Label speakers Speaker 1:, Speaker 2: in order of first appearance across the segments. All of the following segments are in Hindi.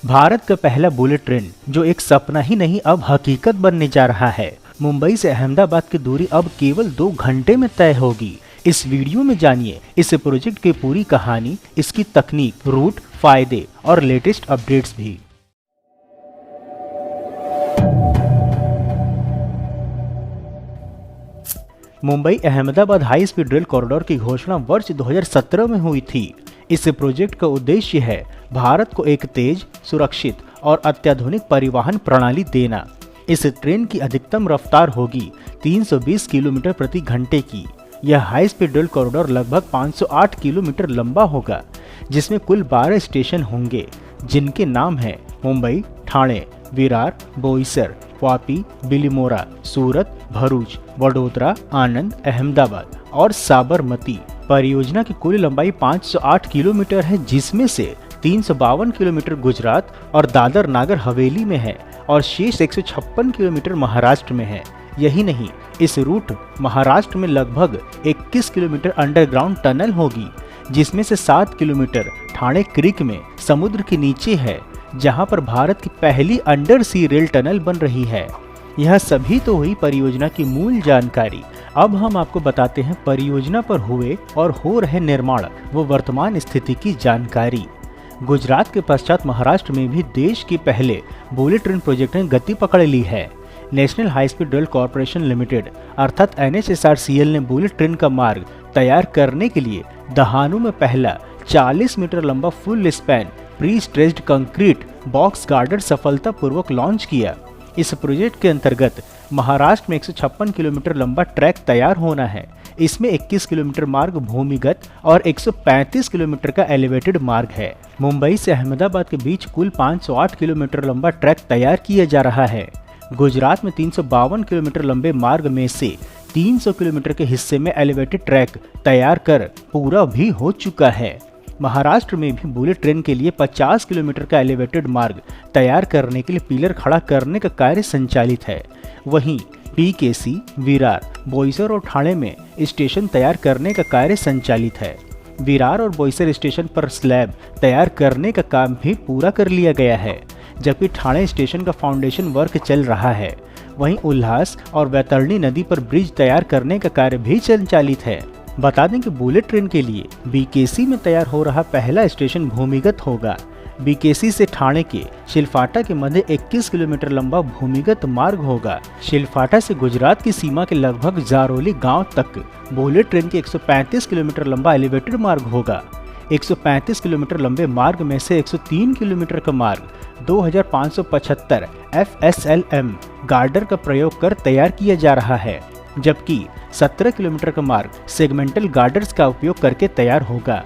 Speaker 1: भारत का पहला बुलेट ट्रेन जो एक सपना ही नहीं अब हकीकत बनने जा रहा है। मुंबई से अहमदाबाद की दूरी अब केवल 2 घंटे में तय होगी। इस वीडियो में जानिए इस प्रोजेक्ट की पूरी कहानी, इसकी तकनीक, रूट, फायदे और लेटेस्ट अपडेट्स भी। Mumbai Ahmedabad high speed rail corridor की घोषणा वर्ष 2017 में हुई थी। इस प्रोजेक्ट का उद्देश्य है भारत को एक तेज, सुरक्षित और अत्याधुनिक परिवहन प्रणाली देना। इस ट्रेन की अधिकतम रफ्तार होगी 320 किलोमीटर प्रति घंटे की। यह हाई स्पीड रेल कॉरिडोर लगभग 508 किलोमीटर लंबा होगा, जिसमें कुल 12 स्टेशन होंगे, जिनके नाम हैं मुंबई, ठाणे, विरार, बोईसर, वापी, बिलिमोरा, सूरत, भरूच, वडोदरा, आनंद, अहमदाबाद और साबरमती। परियोजना की कुल लंबाई 508 किलोमीटर है, जिसमें से 352 किलोमीटर गुजरात और दादर नागर हवेली में है और शेष 156 किलोमीटर महाराष्ट्र में है। यही नहीं, इस रूट महाराष्ट्र में लगभग 21 किलोमीटर अंडरग्राउंड टनल होगी, जिसमें से 7 किलोमीटर ठाणे क्रीक में समुद्र के नीचे है, जहां पर भारत की पहली अंडर सी रेल टनल बन रही है। यह सभी तो हुई परियोजना की मूल जानकारी। अब हम आपको बताते हैं परियोजना पर हुए और हो रहे निर्माण व वर्तमान स्थिति की जानकारी। गुजरात के पश्चात महाराष्ट्र में भी देश के पहले बुलेट ट्रेन प्रोजेक्ट ने गति पकड़ ली है। National high speed rail corporation limited अर्थात NHSRCL ने बुलेट ट्रेन का मार्ग तैयार करने के लिए दहानू में पहला 40 मीटर लंबा full span pre stressed concrete box girder सफलतापूर्वक लॉन्च किया। इस प्रोजेक्ट के अंतर्गत महाराष्ट्र में 156 किलोमीटर लंबा ट्रैक तैयार होना है। इसमें 21 किलोमीटर मार्ग भूमिगत और 135 किलोमीटर का एलिवेटेड मार्ग है। मुंबई से अहमदाबाद के बीच कुल 508 किलोमीटर लंबा ट्रैक तैयार किया जा रहा है। गुजरात में 352 किलोमीटर लंबे मार्ग में से 300 किलोमीटर के हिस्से में एलिवेटेड ट्रैक तैयार कर पूरा भी हो चुका है। महाराष्ट्र में भी बुलेट ट्रेन के लिए 50 किलोमीटर का एलिवेटेड मार्ग तैयार करने के लिए पिलर खड़ा करने का कार्य संचालित है। वहीं PKC, विरार, बोईसर और ठाणे में स्टेशन तैयार करने का कार्य संचालित है। विरार और बोईसर स्टेशन पर स्लैब तैयार करने का काम भी पूरा कर लिया गया है, जबकि ठाणे स्टेशन का फाउंडेशन वर्क चल रहा है। वहीं उल्हास और वैतरणी नदी पर ब्रिज तैयार करने का कार्य भी संचालित है। बता दें कि बुलेट ट्रेन के लिए BKC में तैयार हो रहा पहला स्टेशन भूमिगत होगा। BKC से ठाणे के शिलफाटा के मध्य 21 किलोमीटर लंबा भूमिगत मार्ग होगा। शिलफाटा से गुजरात की सीमा के लगभग जारोली गांव तक बुलेट ट्रेन के 135 किलोमीटर लंबा एलिवेटेड मार्ग होगा। 135 किलोमीटर लंबे मार्ग में से 103 किलोमीटर का मार्ग 2575 FSLM गार्डर का प्रयोग कर तैयार किया जा रहा है, जबकि 17 किलोमीटर का मार्ग सेगमेंटल गार्डर्स का उपयोग करके तैयार होगा।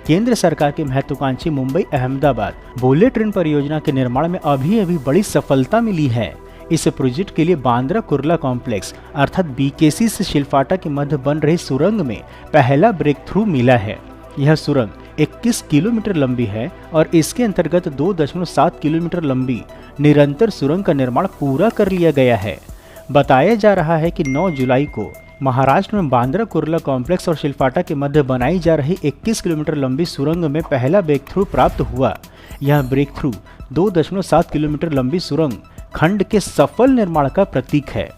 Speaker 1: केंद्र सरकार की महत्वाकांक्षी मुंबई अहमदाबाद बुलेट ट्रेन परियोजना के निर्माण में अभी बड़ी सफलता मिली है। इस प्रोजेक्ट के लिए बांद्रा कुर्ला कॉम्प्लेक्स अर्थात BKC से शिलफाटा के मध्य बन रही सुरंग में पहला ब्रेक थ्रू मिला है। यह सुरंग 21 किलोमीटर लंबी है और इसके अंतर्गत 2.7 किलोमीटर लंबी निरंतर सुरंग का निर्माण पूरा कर लिया गया है। बताया जा रहा है कि 9 जुलाई को महाराष्ट्र में बांद्रा कुर्ला कॉम्प्लेक्स और शिलफाटा के मध्य बनाई जा रही 21 किलोमीटर लंबी सुरंग में पहला ब्रेक थ्रू प्राप्त हुआ। यह ब्रेक थ्रू 2.7 किलोमीटर लंबी सुरंग खंड के सफल निर्माण का प्रतीक है।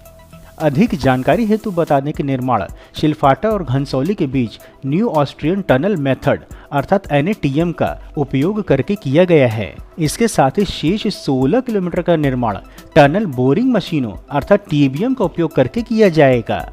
Speaker 1: अधिक जानकारी हेतु बता दें कि निर्माण शिलफाटा और घनसौली के बीच न्यू ऑस्ट्रियन टनल मेथड अर्थात NATM का उपयोग करके किया गया है। इसके साथ ही शेष 16 किलोमीटर का निर्माण टनल बोरिंग मशीनों अर्थात TBM का उपयोग करके किया जाएगा।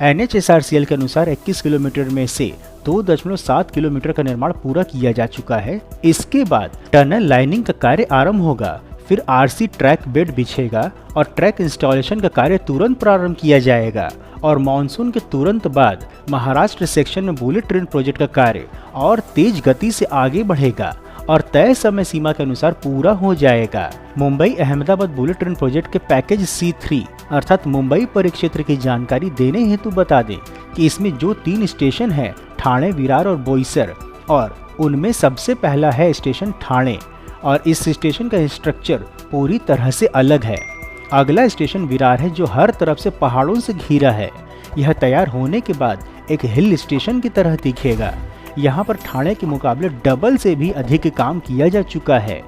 Speaker 1: NHSRCL के अनुसार 21 किलोमीटर में से 2.7 किलोमीटर का निर्माण पूरा किया जा चुका है। इसके बाद टनल लाइनिंग का कार्य आरंभ होगा, फिर RC ट्रैक बेड बिछेगा और ट्रैक इंस्टॉलेशन का कार्य तुरंत प्रारंभ किया जाएगा और मानसून के तुरंत बाद महाराष्ट्र सेक्शन में बुलेट ट्रेन प्रोजेक्ट का कार्य और तेज गति से आगे बढ़ेगा और तय समय सीमा के अनुसार पूरा हो जाएगा। Mumbai Ahmedabad bullet train project के पैकेज C3 अर्थात मुंबई परिक्षेत्र की जानकारी देने हेतु बता दें कि इसमें जो 3 स्टेशन हैं ठाणे, विरार और बोईसर, और उनमें सबसे पहला है स्टेशन ठाणे और इस स्टेशन का स्ट्रक्चर पूरी तरह से अलग है। अगला स्टेशन विरार है जो हर तरफ से पहाड़ों से घिरा है। यह तैयार होने के बाद एक हिल स्टेशन की तरह दिखेगा। यहाँ पर ठाणे के मुकाबले डबल से भी अधिक काम किया जा चुका है।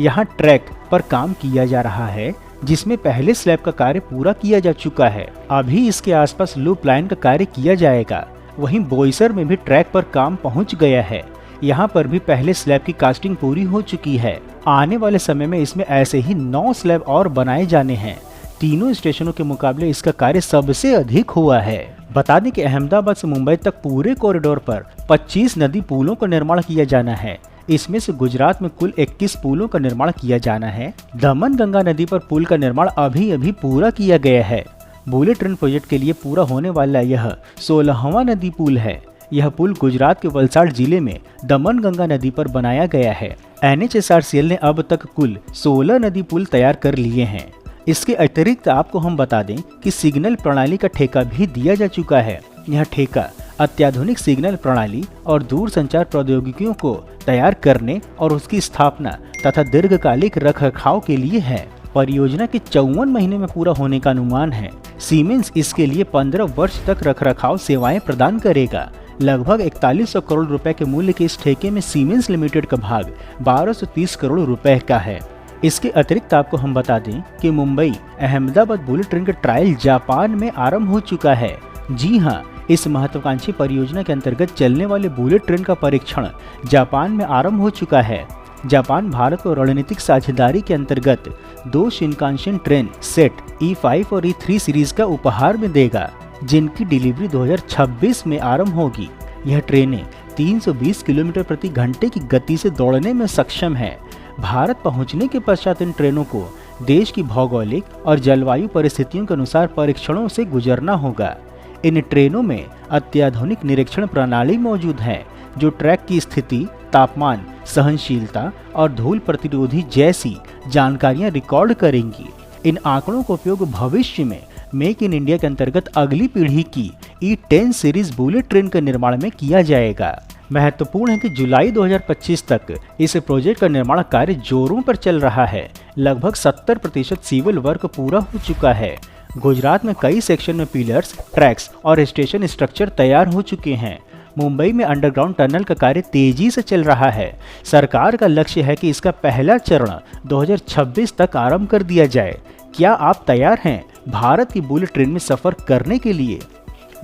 Speaker 1: यहाँ ट्रैक पर काम किया जा रहा है, जिसमें पहले स्लैब का कार्य पूरा किया जा चुका है। अभी इसके आसपास लूप लाइन का कार्य किया जाएगा। वहीं बोईसर में भी ट्रैक पर काम पहुंच गया है। यहाँ पर भी पहले स्लैब की कास्टिंग पूरी हो चुकी है। आने वाले समय में इसमें ऐसे ही 9 स्लैब और बनाए जाने हैं। तीनों स्टेशनों के मुकाबले इसका कार्य सबसे अधिक हुआ है। बता दें कि अहमदाबाद से मुंबई तक पूरे कॉरिडोर पर 25 नदी पुलों का निर्माण किया जाना है। इसमें से गुजरात में कुल 21 पुलों का निर्माण किया जाना है। दमन गंगा नदी पर पुल का निर्माण अभी पूरा किया गया है। बुलेट ट्रेन प्रोजेक्ट के लिए पूरा होने वाला यह 16वां नदी पुल है। यह पुल गुजरात के वलसाड जिले में दमन गंगा नदी पर बनाया गया है। NHSRCL ने अब तक कुल 16 नदी पुल तैयार कर लिए हैं। इसके अतिरिक्त आपको हम बता दें कि सिग्नल प्रणाली का ठेका भी दिया जा चुका है। यह ठेका अत्याधुनिक सिग्नल प्रणाली और दूर संचार प्रौद्योगिकियों को तैयार करने और उसकी स्थापना तथा दीर्घकालिक रखरखाव के लिए है। परियोजना के 54 महीने में पूरा होने का अनुमान है। सीमेंस इसके लिए 15 वर्ष तक रखरखाव सेवाएं प्रदान करेगा। लगभग 4100 करोड़ रुपए के मूल्य के इस ठेके में सीमेंस लिमिटेड का भाग 1230 करोड़ रुपए का है। इसके अतिरिक्त आपको हम बता दें कि मुंबई अहमदाबाद बुलेट ट्रेन का ट्रायल जापान में आरंभ हो चुका है। जी हां, इस महत्वाकांक्षी परियोजना के अंतर्गत चलने वाले बुलेट ट्रेन का परीक्षण जापान में आरंभ हो चुका है। जापान भारत को रणनीतिक साझेदारी के अंतर्गत 2 शिनकानसेन ट्रेन सेट E5 और E3 सीरीज का उपहार में देगा, जिनकी डिलीवरी 2026 में आरंभ होगी। यह ट्रेनें 320 किलोमीटर प्रति घंटे की गति से दौड़ने में सक्षम है। भारत पहुंचने के पश्चात इन ट्रेनों को देश की भौगोलिक और जलवायु परिस्थितियों के अनुसार परीक्षणों से गुजरना होगा। इन ट्रेनों में अत्याधुनिक निरीक्षण प्रणाली मौजूद है, जो ट्रैक की स्थिति, तापमान, सहनशीलता और धूल प्रतिरोधी जैसी जानकारियां रिकॉर्ड करेंगी। इन आंकड़ों का उपयोग भविष्य में मेक इन इंडिया के अंतर्गत अगली पीढ़ी की E10 सीरीज बुलेट ट्रेन के निर्माण में किया जाएगा। महत्वपूर्ण है कि जुलाई 2025 तक इस प्रोजेक्ट का निर्माण कार्य जोरों पर चल रहा है। लगभग 70% सिविल वर्क पूरा हो चुका है। गुजरात में कई सेक्शन में पिलर्स, ट्रैक्स और स्टेशन स्ट्रक्चर तैयार हो चुके हैं। मुंबई में अंडरग्राउंड टनल का कार्य तेजी से चल रहा है। सरकार का लक्ष्य है कि इसका पहला चरण 2026 तक आरंभ कर दिया जाए। क्या आप तैयार हैं भारत की बुलेट ट्रेन में सफर करने के लिए?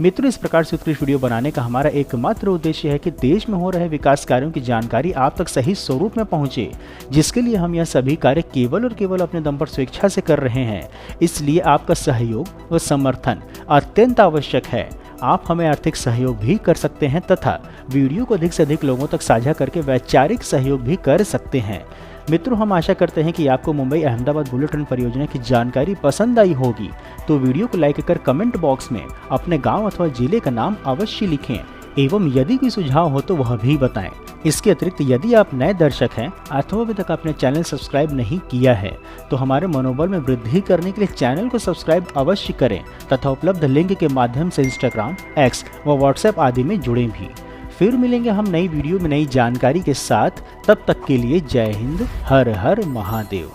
Speaker 1: मित्रों, इस प्रकार से उत्कृष्ट वीडियो बनाने का हमारा एकमात्र उद्देश्य है कि देश में हो रहे विकास कार्यों की जानकारी आप तक सही स्वरूप में पहुंचे, जिसके लिए हम यह सभी कार्य केवल और केवल अपने दम पर स्वेच्छा से कर रहे हैं। इसलिए आपका सहयोग व समर्थन अत्यंत आवश्यक है। आप हमें आर्थिक सहयोग भी कर सकते हैं तथा वीडियो को अधिक से अधिक लोगों तक साझा करके वैचारिक सहयोग भी कर सकते हैं। मित्रों, हम आशा करते हैं कि आपको मुंबई अहमदाबाद बुलेट ट्रेन परियोजना की जानकारी पसंद आई होगी। तो वीडियो को लाइक कर कमेंट बॉक्स में अपने गांव अथवा जिले का नाम अवश्य लिखें एवं यदि कोई सुझाव हो तो वह भी बताएं। इसके अतिरिक्त यदि आप नए दर्शक हैं अथवा अभी तक आपने चैनल सब्सक्राइब नहीं किया है तो हमारे मनोबल में वृद्धि करने के लिए चैनल को सब्सक्राइब अवश्य करें तथा उपलब्ध लिंक के माध्यम से इंस्टाग्राम, एक्स व व्हाट्सएप आदि में जुड़े भी। फिर मिलेंगे हम नई वीडियो में नई जानकारी के साथ। तब तक के लिए जय हिंद, हर हर महादेव।